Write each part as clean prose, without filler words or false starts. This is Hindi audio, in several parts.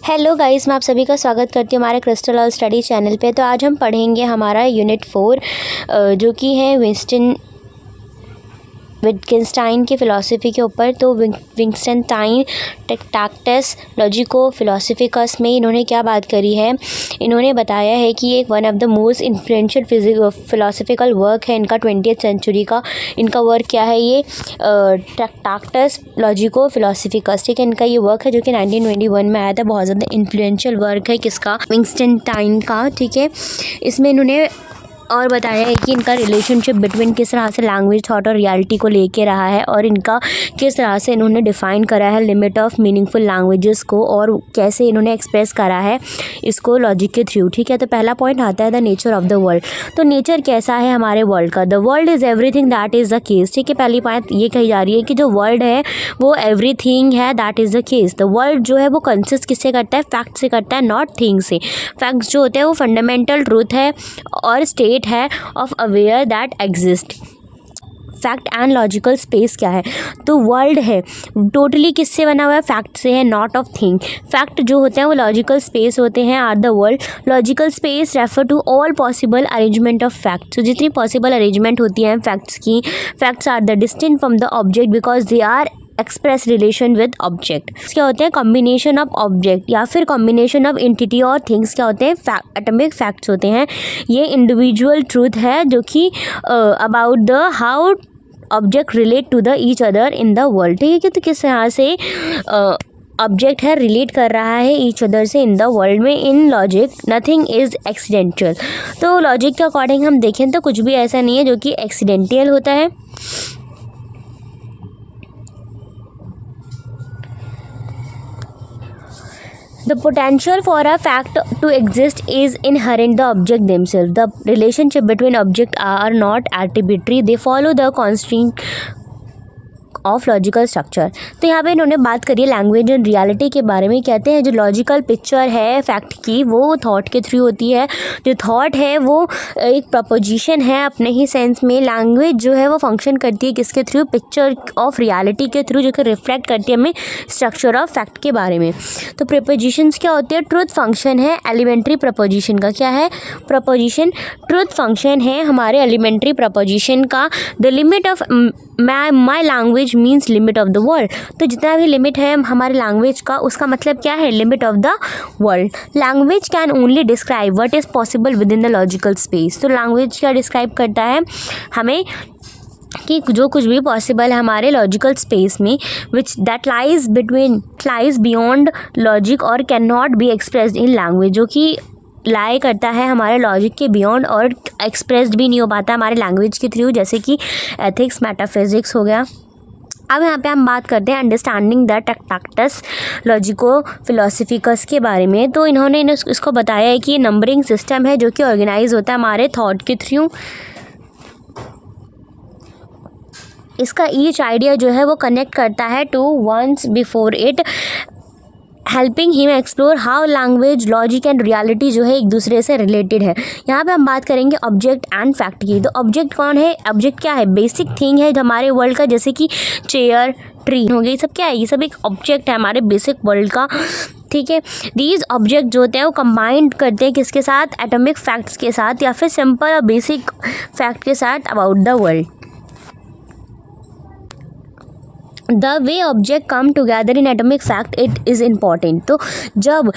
हेलो गाइस, मैं आप सभी का स्वागत करती हूँ हमारे क्रिस्टल ऑल स्टडी चैनल पे। तो आज हम पढ़ेंगे हमारा यूनिट 4 जो कि है विटगेन्स्टाइन की फ़िलासफ़ी के ऊपर। तो विटगेन्स्टाइन ट्रैक्टस लॉजिको फ़िलासफ़िकस में इन्होंने क्या बात करी है, इन्होंने बताया है कि एक one of the most influential philosophical work है इनका 20th सेंचुरी का। इनका वर्क क्या है, ये ट्रैक्टस लॉजिको फ़िलासफ़िकस, ठीक है। इनका ये वर्क है जो कि 1921 में आया था। बहुत ज़्यादा इन्फ्लुएंशियल वर्क है किसका, विटगेन्स्टाइन का, ठीक है। इसमें इन्होंने और बताया है कि इनका रिलेशनशिप बिटवीन किस तरह से लैंग्वेज, थॉट और रियलिटी को लेके रहा है, और इनका किस तरह से इन्होंने डिफ़ाइन करा है लिमिट ऑफ मीनिंगफुल लैंग्वेजेस को, और कैसे इन्होंने एक्सप्रेस करा है इसको लॉजिक के थ्रू, ठीक है। तो पहला पॉइंट आता है the nature of the world. तो नेचर कैसा है हमारे वर्ल्ड का, the world is everything that is the case, ठीक है। पहली बात ये कही जा रही है कि जो वर्ल्ड है वो एवरीथिंग है, that is the case. The world जो है वो कंसिस्ट किससे करता है, फैक्ट से करता है, नॉट थिंग से। फैक्ट्स जो होते हैं वो फंडामेंटल ट्रूथ है और स्टेट है of aware that exist. Fact and logical space क्या है, तो वर्ल्ड है टोटली किससे बना हुआ है, फैक्ट से है, नॉट ऑफ थिंग। फैक्ट जो होते हैं वो लॉजिकल स्पेस होते हैं, are the world. Logical space refer to all possible arrangement of facts. तो जितनी पॉसिबल अरेंजमेंट होती हैं फैक्ट्स की, facts are the distinct from the object because they are express relation with object. क्या होते हैं, कॉम्बिनेशन ऑफ ऑब्जेक्ट या फिर कॉम्बिनेशन ऑफ एंटिटी और थिंग्स क्या होते हैं, एटॉमिक फैक्ट्स होते हैं। ये इंडिविजुअल ट्रूथ है जो कि about the how object relate to the each other in the world, ठीक है। तो किस तरह से ऑब्जेक्ट है रिलेट कर रहा है ईच अदर से इन द वर्ल्ड में। इन लॉजिक नथिंग इज़ एक्सीडेंटल। तो लॉजिक के अकॉर्डिंग हम देखें तो कुछ भी ऐसा नहीं है जो कि एक्सीडेंटल होता है। The potential for a fact to exist is inherent in the object themselves. The relationship between objects are not arbitrary. They follow the constraint of logical structure. तो यहाँ पे इन्होंने बात करी है लैंग्वेज एंड रियलिटी के बारे में। कहते हैं जो लॉजिकल पिक्चर है फैक्ट की वो थॉट के थ्रू होती है। जो थॉट है वो एक प्रपोजिशन है अपने ही सेंस में। लैंग्वेज जो है वो फंक्शन करती है किसके थ्रू, पिक्चर ऑफ रियलिटी के थ्रू, जो कि रिफ्लेक्ट करती है हमें स्ट्रक्चर ऑफ फैक्ट के बारे में। तो प्रपोजिशंस क्या होते हैं, ट्रुथ फंक्शन है एलिमेंट्री प्रपोजिशन का। क्या है, प्रपोजिशन ट्रुथ फंक्शन है हमारे एलिमेंट्री प्रपोजिशन का। The limit of my language means limit of the world. तो जितना भी लिमिट है हमारे लैंग्वेज का उसका मतलब क्या है, limit of the world. Language can only describe what is possible with in the logical space. तो लैंग्वेज क्या डिस्क्राइब करता है हमें कि जो कुछ भी पॉसिबल है हमारे लॉजिकल स्पेस में, which that lies beyond logic और can not be expressed in language, जो कि लाई करता है हमारे लॉजिक के बियॉन्ड और एक्सप्रेस्ड भी नहीं हो पाता हमारे लैंग्वेज के थ्रू, जैसे कि एथिक्स, मेटाफिजिक्स हो गया। अब यहाँ पे हम बात करते हैं अंडरस्टैंडिंग द ट्रैक्टस लॉजिको फ़िलासफ़िकस के बारे में। तो इन्होंने इसको बताया है कि ये नंबरिंग सिस्टम है जो कि ऑर्गेनाइज होता है हमारे थॉट के थ्रू। इसका ईच आइडिया जो है वो कनेक्ट करता है to ones before it, helping him explore how language, logic and reality जो है एक दूसरे से रिलेटेड है। यहाँ पे हम बात करेंगे ऑब्जेक्ट एंड फैक्ट की। तो ऑब्जेक्ट कौन है, ऑब्जेक्ट क्या है, बेसिक थिंग है हमारे वर्ल्ड का, जैसे कि चेयर, ट्री हो गई, ये सब क्या है, ये सब एक ऑब्जेक्ट है हमारे बेसिक वर्ल्ड का, ठीक है। दीज ऑब्जेक्ट जो होते हैं वो कंबाइंड करते हैं किसके साथ, एटॉमिक फैक्ट्स के साथ या फिर सिंपल और बेसिक फैक्ट के साथ about the world. The way object come together in atomic fact it is important. तो जब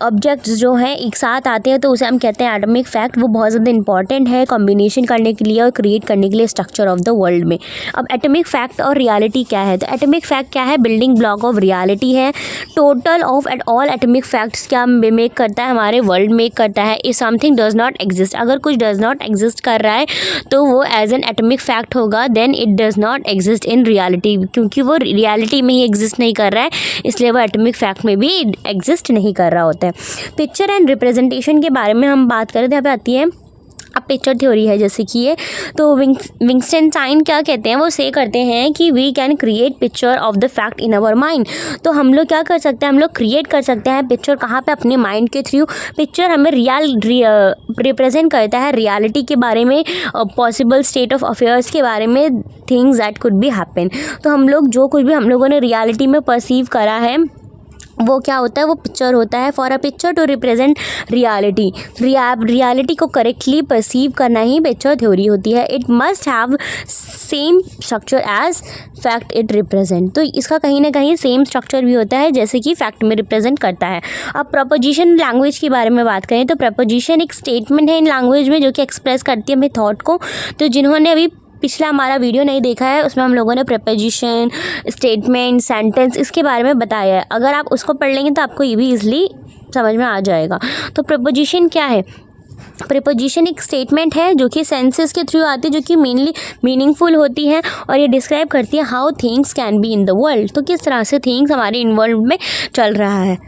ऑब्जेक्ट्स जो हैं एक साथ आते हैं तो उसे हम कहते हैं एटॉमिक फैक्ट। वो बहुत ज़्यादा इंपॉर्टेंट है कॉम्बिनेशन करने के लिए और क्रिएट करने के लिए स्ट्रक्चर ऑफ द वर्ल्ड में। अब एटॉमिक फैक्ट और रियलिटी क्या है, तो एटॉमिक फैक्ट क्या है, बिल्डिंग ब्लॉक ऑफ रियलिटी है। Total of at all atomic facts क्या मेक करता है, हमारे वर्ल्ड मेक करता है। If something does not exist, अगर कुछ डज नॉट एग्जिस्ट कर रहा है तो वो एज एन एटॉमिक फैक्ट होगा, then it does not exist in reality, क्योंकि वो रियलिटी में ही एग्जिस्ट नहीं कर रहा है इसलिए वो एटॉमिक फैक्ट में भी एग्जिस्ट नहीं कर रहा होता है। पिक्चर एंड रिप्रेजेंटेशन के बारे में हम बात करें तो यहाँ पे आती है अब पिक्चर थ्योरी है, जैसे कि ये तो विटगेन्स्टाइन क्या कहते हैं, वो से करते हैं कि we can create picture of the fact in our mind. तो हम लोग क्या कर सकते हैं, हम लोग क्रिएट कर सकते हैं पिक्चर, कहाँ पे, अपने माइंड के थ्रू। पिक्चर हमें रिप्रेजेंट करता है रियलिटी के बारे में, पॉसिबल स्टेट ऑफ अफेयर्स के बारे में, things that could be happen. तो हम लोग जो कुछ भी हम लोगों ने रियलिटी में परसीव करा है वो क्या होता है, वो पिक्चर होता है। For a picture to represent reality, reality को करेक्टली परसीव करना ही पिक्चर थ्योरी होती है। It must have same structure as fact it represent, तो इसका कहीं ना कहीं सेम स्ट्रक्चर भी होता है जैसे कि फैक्ट में रिप्रेजेंट करता है। अब प्रपोजिशन लैंग्वेज के बारे में बात करें तो प्रपोजिशन एक स्टेटमेंट है इन लैंग्वेज में जो कि एक्सप्रेस करती है अपने थॉट को। तो जिन्होंने अभी पिछला हमारा वीडियो नहीं देखा है उसमें हम लोगों ने प्रपोजिशन, स्टेटमेंट, सेंटेंस इसके बारे में बताया है। अगर आप उसको पढ़ लेंगे तो आपको ये भी ईजिली समझ में आ जाएगा। तो प्रपोजिशन क्या है? प्रीपोजिशन एक स्टेटमेंट है जो कि सेंसेस के थ्रू आती है, जो कि मेनली मीनिंगफुल होती है और ये डिस्क्राइब करती है how things can be in the world, तो किस तरह से थिंग्स हमारे इन वर्ल्ड में चल रहा है।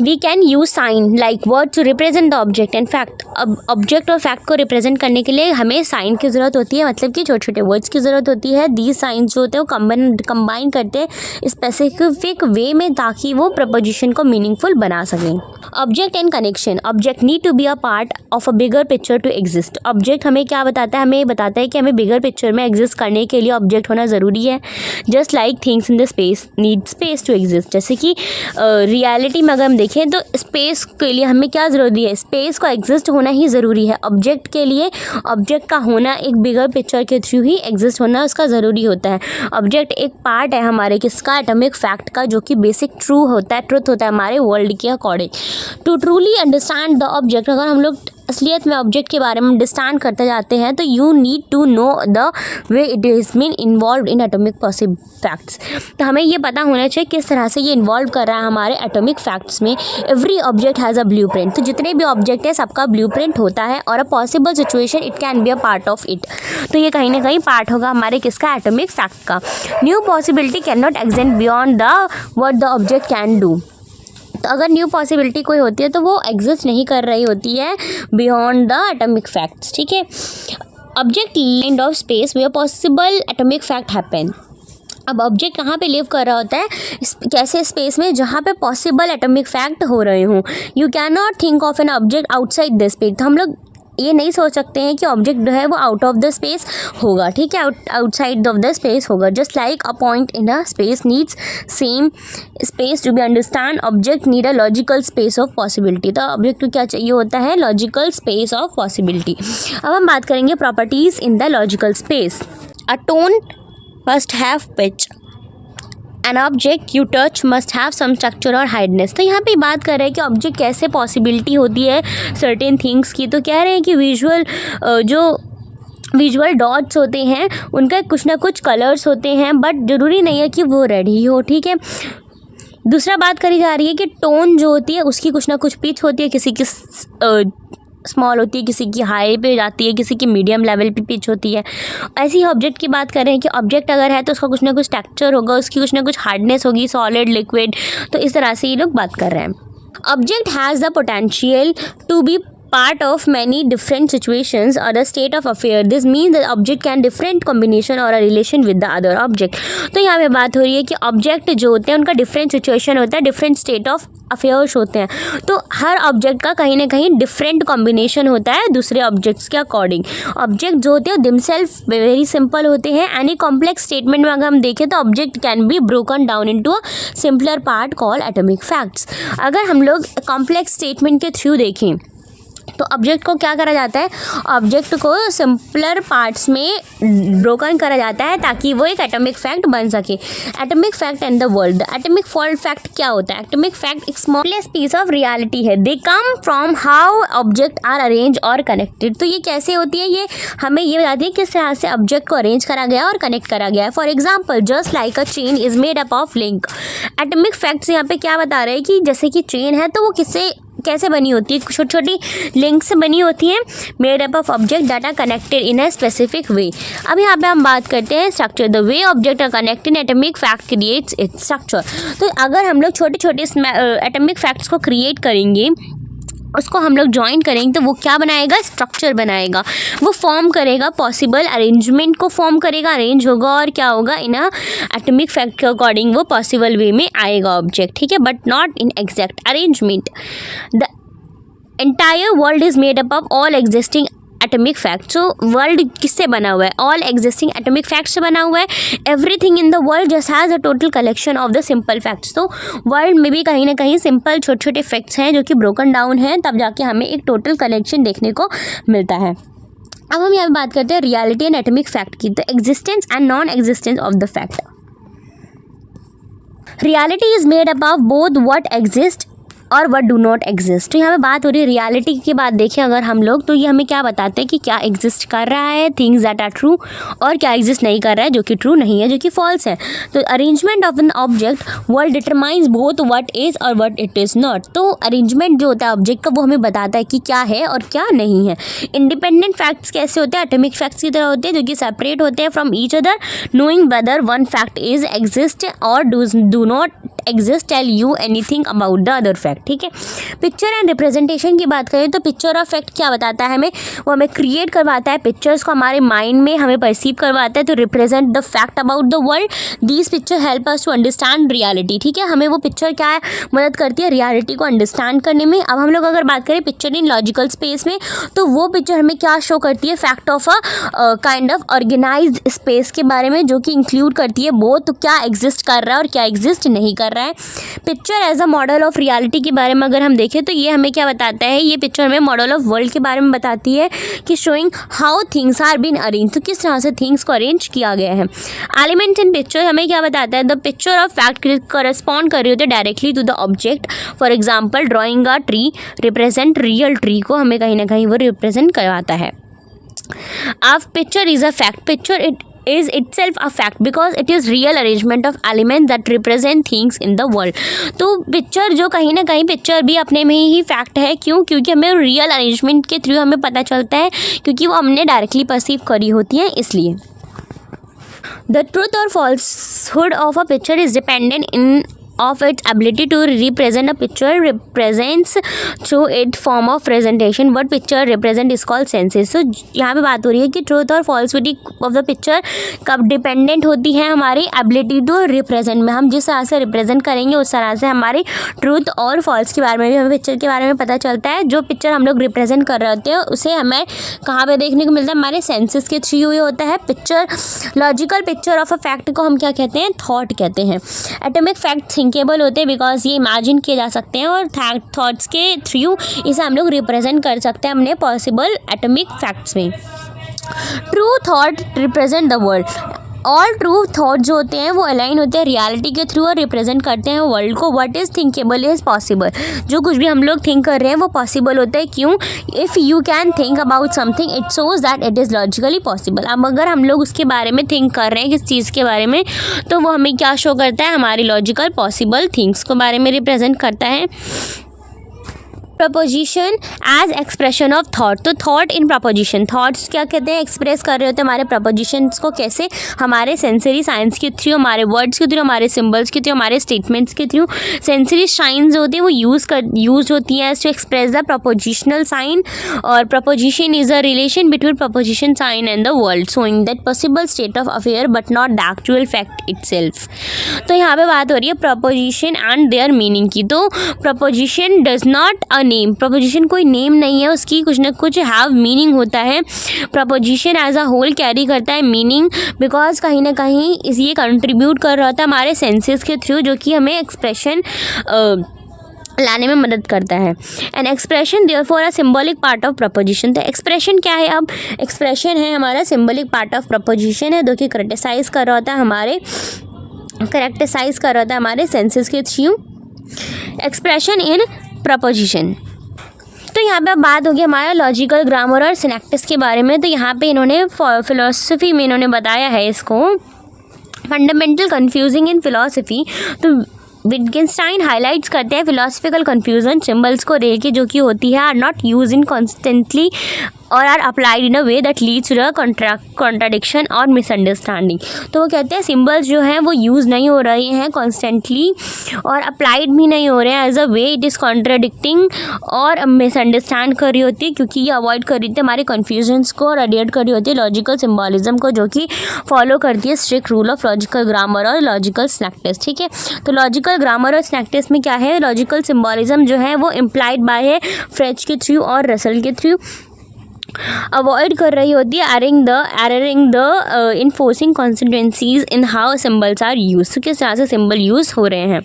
We can use sign like word to represent the object and fact. अब ऑब्जेक्ट और फैक्ट को रिप्रेजेंट करने के लिए हमें साइन की ज़रूरत होती है, मतलब कि छोटे छोटे वर्ड्स की ज़रूरत होती है। दी साइंस जो होते हैं वो कंबाइन करते हैं स्पेसिफिक वे में ताकि वो प्रपोजिशन को मीनिंगफुल बना सकें। Object and connection, object need to be a part of a bigger picture to exist. Object हमें क्या बताता है? हमें बताता है कि हमें बिगर पिक्चर में एग्जिस्ट करने के लिए ऑब्जेक्ट होना ज़रूरी है। Just like things in the space need space to exist, जैसे कि रियलिटी में अगर हम देखें तो स्पेस के लिए हमें क्या ज़रूरी है? स्पेस का एग्जिस्ट होना ही ज़रूरी है। ऑब्जेक्ट के लिए ऑब्जेक्ट का होना एक बिगर पिक्चर के थ्रू ही एग्जिस्ट होना उसका ज़रूरी होता है। ऑब्जेक्ट एक पार्ट है हमारे किसका? एटॉमिक फैक्ट का, जो कि बेसिक ट्रूथ होता है हमारे वर्ल्ड के according. To truly understand the object, अगर हम लोग असलियत में ऑब्जेक्ट के बारे में अंडरस्टैंड करते जाते हैं तो you need to know the way it is mean involve in atomic possible facts. तो हमें ये पता होना चाहिए किस तरह से ये इन्वॉल्व कर रहा है हमारे एटॉमिक फैक्ट्स में। Every object has a blueprint, तो जितने भी ऑब्जेक्ट है सबका ब्लूप्रिंट होता है और a possible situation it can be a part of it, तो ये कहीं ना कहीं पार्ट होगा हमारे किसका? एटॉमिक फैक्ट का। New possibility can not exist beyond the what the object can do, तो अगर न्यू पॉसिबिलिटी कोई होती है तो वो एग्जिस्ट नहीं कर रही होती है बियॉन्ड द एटॉमिक फैक्ट्स, ठीक है। Object land of space where possible atomic fact happen. अब ऑब्जेक्ट कहाँ पे लिव कर रहा होता है? कैसे स्पेस में जहाँ पे पॉसिबल एटॉमिक फैक्ट हो रहे हों। You can not think of an object outside the space, तो हम लोग ये नहीं सोच सकते हैं कि ऑब्जेक्ट जो है वो आउट ऑफ द स्पेस होगा, ठीक है, आउटसाइड ऑफ द स्पेस होगा। Just like a point in a space needs same space to be understand, object need a logical space of possibility, तो ऑब्जेक्ट को क्या चाहिए होता है? Logical space of possibility. अब हम बात करेंगे properties in the logical space. A tone must have pitch, an object you touch must have some structure और हाइडनेस। तो यहाँ पे बात कर रहे हैं कि ऑब्जेक्ट कैसे पॉसिबिलिटी होती है सर्टेन थिंग्स की, तो कह रहे हैं कि विजुअल डॉट्स होते हैं उनका कुछ ना कुछ कलर्स होते हैं, बट ज़रूरी नहीं है कि वो रेड ही हो, ठीक है। दूसरा बात करी जा रही है कि टोन जो होती है उसकी कुछ ना कुछ पिच होती है, किसी की स्मॉल होती है, किसी की हाई पे जाती है, किसी की मीडियम लेवल पे पिच होती है। ऐसी ही ऑब्जेक्ट की बात कर रहे हैं कि ऑब्जेक्ट अगर है तो उसका कुछ ना कुछ टेक्सचर होगा, उसकी कुछ ना कुछ हार्डनेस होगी, सॉलिड, लिक्विड, तो इस तरह से ये लोग बात कर रहे हैं। Object has the potential to be part of many different situations or the state of affair. This means that object can different combination or a relation with the other object. तो यहाँ पे बात हो रही है कि ऑब्जेक्ट जो होते हैं उनका डिफरेंट सिचुएशन होता है, डिफरेंट स्टेट ऑफ अफेयर्स होते हैं, तो हर ऑब्जेक्ट का कहीं ना कहीं डिफरेंट कॉम्बिनेशन होता है दूसरे ऑब्जेक्ट्स के अकॉर्डिंग। ऑब्जेक्ट जो होते हैं दिमसेल्फ वेरी सिंपल होते हैं। एनी कॉम्प्लेक्स स्टेटमेंट में अगर हम देखें तो object can be broken down into a simpler part called atomic facts. अगर हम लोग कॉम्प्लेक्स स्टेटमेंट के थ्रू देखें तो ऑब्जेक्ट को क्या करा जाता है? ऑब्जेक्ट को सिंपलर पार्ट्स में ब्रोकन करा जाता है ताकि वो एक एटॉमिक फैक्ट बन सके। Atomic fact and the world. Atomic fact क्या होता है? एटॉमिक फैक्ट एक स्मॉलेस्ट पीस ऑफ रियलिटी है। They come from how object are arrange और कनेक्टेड। तो ये कैसे होती है? ये हमें ये बताती है किस तरह से ऑब्जेक्ट को अरेंज करा गया और कनेक्ट करा गया है। For example just like a chain is made up of link. Atomic facts यहाँ पे क्या बता रहे हैं कि जैसे कि चेन है तो वो कैसे बनी होती है? छोटी छोटी लिंक से बनी होती हैं, made up of object that are connected in a specific way. अब यहाँ पे हम बात करते हैं structure. The way object are connected atomic fact creates its structure. तो अगर हम लोग छोटे छोटे एटॉमिक फैक्ट्स को क्रिएट करेंगे, उसको हम लोग ज्वाइन करेंगे तो वो क्या बनाएगा? स्ट्रक्चर बनाएगा, वो फॉर्म करेगा, पॉसिबल अरेंजमेंट को फॉर्म करेगा, अरेंज होगा और क्या होगा? इन एटॉमिक फैक्ट के अकॉर्डिंग वो पॉसिबल वे में आएगा ऑब्जेक्ट, ठीक है, but not in exact arrangement. The entire world is made up of all existing atomic fact. So world किससे बना हुआ है? ऑल एग्जिस्टिंग एटॉमिक फैक्ट से बना हुआ है। Everything in the world just has a total collection of the simple facts. तो वर्ल्ड में भी कहीं ना कहीं सिंपल छोटे छोटे फैक्ट्स हैं जो कि ब्रोकन डाउन हैं, तब जाके हमें एक टोटल कलेक्शन देखने को मिलता है। अब हम यहाँ पे बात करते हैं रियलिटी एंड एटॉमिक फैक्ट की। The existence and non existence of the fact. Reality is made up of both what exist और व्हाट डू नॉट एग्जिस्ट। तो यहाँ पे बात हो रही है रियलिटी की बात देखें अगर हम लोग, तो ये हमें क्या बताते हैं कि क्या एग्जिस्ट कर रहा है, थिंग्स दैट आर ट्रू, और क्या एग्जिस्ट नहीं कर रहा है जो कि ट्रू नहीं है, जो कि फॉल्स है। तो arrangement of an object world determines both what is और व्हाट इट इज़ नॉट। तो अरेंजमेंट जो होता है ऑब्जेक्ट का वो हमें बताता है कि क्या है और क्या नहीं है। इंडिपेंडेंट फैक्ट्स कैसे होते हैं? एटॉमिक फैक्ट्स की तरह होते हैं जो कि सेपरेट होते हैं from each other, knowing whether one fact is exist or do not exist tell you anything about the other fact. ठीक है। पिक्चर एंड रिप्रेजेंटेशन की बात करें तो पिक्चर ऑफ फैक्ट क्या बताता है हमें? वो हमें क्रिएट करवाता है, पिक्चर्स को हमारे माइंड में हमें परसीव करवाता है तो represent the fact about the world. These picture help us to understand reality. ठीक है, हमें वो पिक्चर क्या है मदद करती है रियलिटी को अंडरस्टैंड करने में। अब हम लोग अगर बात करें पिक्चर इन लॉजिकल स्पेस में, तो वो पिक्चर हमें क्या शो करती है? Fact of a kind of organized space के बारे में, जो कि इंक्लूड करती है बोथ तो क्या एग्जिस्ट कर रहा है और क्या एग्जिस्ट नहीं कर रहा है। Picture as a model of reality के बारे में अगर हम देखें तो ये हमें क्या बताता है? ये पिक्चर हमें मॉडल ऑफ वर्ल्ड के बारे में बताती है कि showing how things are been arrange, तो किस तरह से थिंग्स को अरेंज किया गया है। एलिमेंट्स इन पिक्चर हमें क्या बताता है? The picture of fact correspond कर रही होती है directly to the object. For example drawing a tree represent real tree को हमें कहीं ना कहीं वो रिप्रेजेंट करवाता है। अब picture is a fact. Picture it is itself a fact because it is real arrangement of elements that represent things in the world। तो पिक्चर जो कहीं ना कहीं पिक्चर भी अपने में ही फैक्ट है। क्यों? क्योंकि हमें रियल अरेंजमेंट के थ्रू हमें पता चलता है, क्योंकि वो हमने डायरेक्टली परसीव करी होती है इसलिए। The truth or falsehood of a picture is dependent of its ability to represent a picture represents through its form of presentation। what picture represent is called senses। so यहाँ पे बात हो रही है कि ट्रूथ और फॉल्सिटी ऑफ द पिक्चर कब डिपेंडेंट होती है? हमारी एबिलिटी टू रिप्रेजेंट में। हम जिस तरह से रिप्रेजेंट करेंगे उस तरह से हमारी ट्रूथ और फॉल्स के बारे में भी हमें पिक्चर के बारे में पता चलता है। जो पिक्चर हम लोग रिप्रेजेंट कर रहे होते हैं उसे हमें कहाँ पे देखने को मिलता है? हमारे सेंसेस के थ्रू ही होता है। Picture logical picture of a fact को हम क्या कहते हैं? थॉट कहते हैं। एटॉमिक फैक्ट थिंकेबल होते हैं बिकॉज ये इमेजिन किए जा सकते हैं और थॉट्स के थ्रू इसे हम लोग रिप्रेजेंट कर सकते हैं अपने पॉसिबल एटॉमिक फैक्ट्स में। True thought represent the world. All true thought जो होते हैं वो अलाइन होते हैं रियलिटी के थ्रू और रिप्रेजेंट करते हैं वर्ल्ड को। What is thinkable is possible. जो कुछ भी हम लोग थिंक कर रहे हैं वो पॉसिबल होता है। क्यों? If you can think about something it shows that it is logically possible. अब अगर हम लोग उसके बारे में थिंक कर रहे हैं किस चीज़ के बारे में, तो वो हमें क्या शो करता है? हमारी लॉजिकल पॉसिबल थिंग्स को बारे में रिप्रेजेंट करता है। Proposition as expression of thought. तो थॉट इन प्रपोजिशन, थॉट्स क्या कहते हैं? एक्सप्रेस कर रहे होते हैं हमारे प्रपोजिशंस को। कैसे? हमारे सेंसरी साइंस के थ्रू, हमारे वर्ड्स के थ्रू, हमारे सिंबल्स के थ्रू, हमारे स्टेटमेंट्स के थ्रू। सेंसरी साइंस जो होती है वो यूज होती है to express the propositional sign. और proposition is a relation between proposition sign and the world showing that possible state of affair but not the actual fact itself. तो यहाँ पे बात हो रही है प्रपोजिशन एंड देयर मीनिंग की। तो preposition does not a name. Preposition कोई नेम नहीं है, उसकी कुछ ना कुछ हैव मीनिंग होता है। Proposition as a whole carry करता है मीनिंग बिकॉज कहीं ना कहीं ये कंट्रीब्यूट कर रहा होता है हमारे सेंसेस के थ्रू, जो कि हमें एक्सप्रेशन लाने में मदद करता है। An expression therefore a symbolic part of preposition. तो एक्सप्रेशन क्या है? अब एक्सप्रेशन है हमारा सिंबॉलिक पार्ट ऑफ प्रपोजिशन है, जो कि करेक्टराइज कर रहा होता है हमारे सेंसेस के थ्रू। Expression in preposition. तो यहाँ पे बात होगी हमारा लॉजिकल ग्रामर और सिनेक्टिक्स के बारे में। तो यहाँ पे इन्होंने फिलोसफी में इन्होंने बताया है इसको फंडामेंटल कंफ्यूजिंग इन फिलोसफी। तो विटगेनस्टाइन हाईलाइट्स करते हैं फिलोसफिकल कंफ्यूजन सिंबल्स को रे के, जो कि होती है are not use in constantly और are applied in a way that leads to contradiction और मिसअंडरस्टैंडिंग। तो वो कहते हैं सिंबल्स जो हैं वो यूज़ नहीं हो रहे हैं कॉन्स्टेंटली और अप्लाइड भी नहीं हो रहे हैं as a way it is contradicting और मिसअंडरस्टैंड कर रही होती है, क्योंकि ये अवॉइड कर रही थी हमारे कन्फ्यूजन्स को और एडिएट कर रही होती है लॉजिकल सिम्बॉलिज्म को, जो कि फॉलो करती है strict rule of logical grammar और लॉजिकल सिनेक्टिक्स। ठीक है, तो लॉजिकल ग्रामर और सिनेक्टिक्स में क्या है? लॉजिकल सिम्बॉलिज्म जो है वो इम्प्लाइड बाय है फ्रेंच के थ्रू और रसल के थ्रू। अवॉइड कर रही होती है erring the enforcing consequences in how symbols are use. तो किस तरह से सिम्बल यूज़ हो रहे हैं।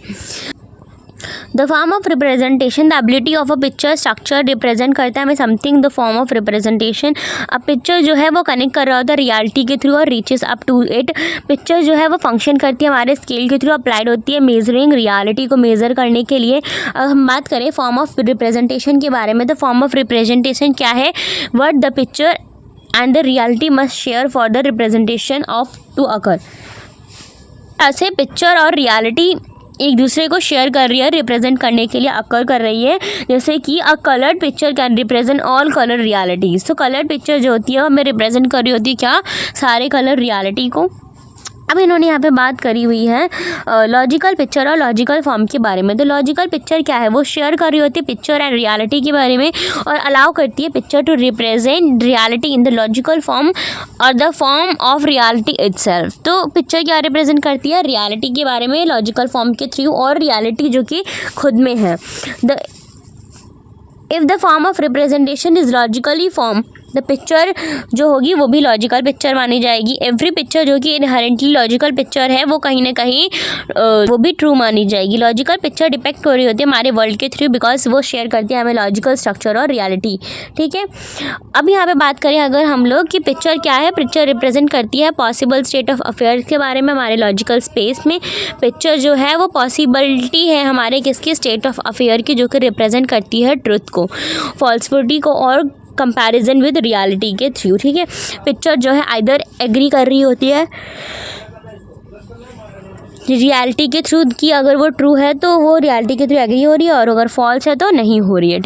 The form of representation, the ability of a picture structure represent करता है हमें something. The form of representation, अब पिक्चर जो है वो कनेक्ट कर रहा होता है रियलिटी के थ्रू और reaches up to it. Picture जो है वो फंक्शन करती है हमारे स्केल के थ्रू, अप्लाइड होती है मेजरिंग रियलिटी को मेज़र करने के लिए। अब हम बात करें फॉर्म ऑफ रिप्रेजेंटेशन के बारे में, तो फॉर्म ऑफ रिप्रेजेंटेशन क्या है, what the picture and the reality must share for the representation of to occur. ऐसे पिक्चर और रियलिटी एक दूसरे को शेयर कर रही है रिप्रेजेंट करने के लिए अकर कर रही है। जैसे कि अ coloured picture can represent all colour realities. तो कलर्ड पिक्चर जो होती है हमें रिप्रेजेंट कर रही होती है क्या, सारे कलर रियलिटी को। अब इन्होंने यहाँ पे बात करी हुई है लॉजिकल पिक्चर और लॉजिकल फॉर्म के बारे में। तो लॉजिकल पिक्चर क्या है, वो शेयर कर रही होती है पिक्चर एंड रियलिटी के बारे में और अलाउ करती है picture to represent reality in the logical form और the form of reality itself. तो पिक्चर क्या रिप्रेजेंट करती है, रियलिटी के बारे में लॉजिकल फॉर्म के थ्रू और रियलिटी जो कि खुद में है। If the form of representation is logically form, the picture जो होगी वो भी लॉजिकल पिक्चर मानी जाएगी। एवरी पिक्चर जो कि इनहेरेंटली लॉजिकल पिक्चर है वो कहीं ना कहीं वो भी ट्रू मानी जाएगी। लॉजिकल पिक्चर डिपेक्ट हो रही होती है हमारे वर्ल्ड के थ्रू बिकॉज वो शेयर करती है हमें लॉजिकल स्ट्रक्चर और रियलिटी। ठीक है, अब यहाँ पे बात करें अगर हम लोग कि पिक्चर क्या है, पिक्चर रिप्रेजेंट करती है पॉसिबल स्टेट ऑफ अफेयर्स के बारे में हमारे लॉजिकल स्पेस में। पिक्चर जो है वो पॉसिबिलिटी है हमारे किसकी, स्टेट ऑफ अफेयर की, जो कि रिप्रेजेंट करती है ट्रुथ को, फॉल्सिटी को और कंपैरिजन विद रियलिटी के थ्रू। ठीक है, पिक्चर जो है आइदर एग्री कर रही होती है रियलिटी के थ्रू की, अगर वो ट्रू है तो वो रियलिटी के थ्रू एग्री हो रही है और अगर फॉल्स है तो नहीं हो रही है।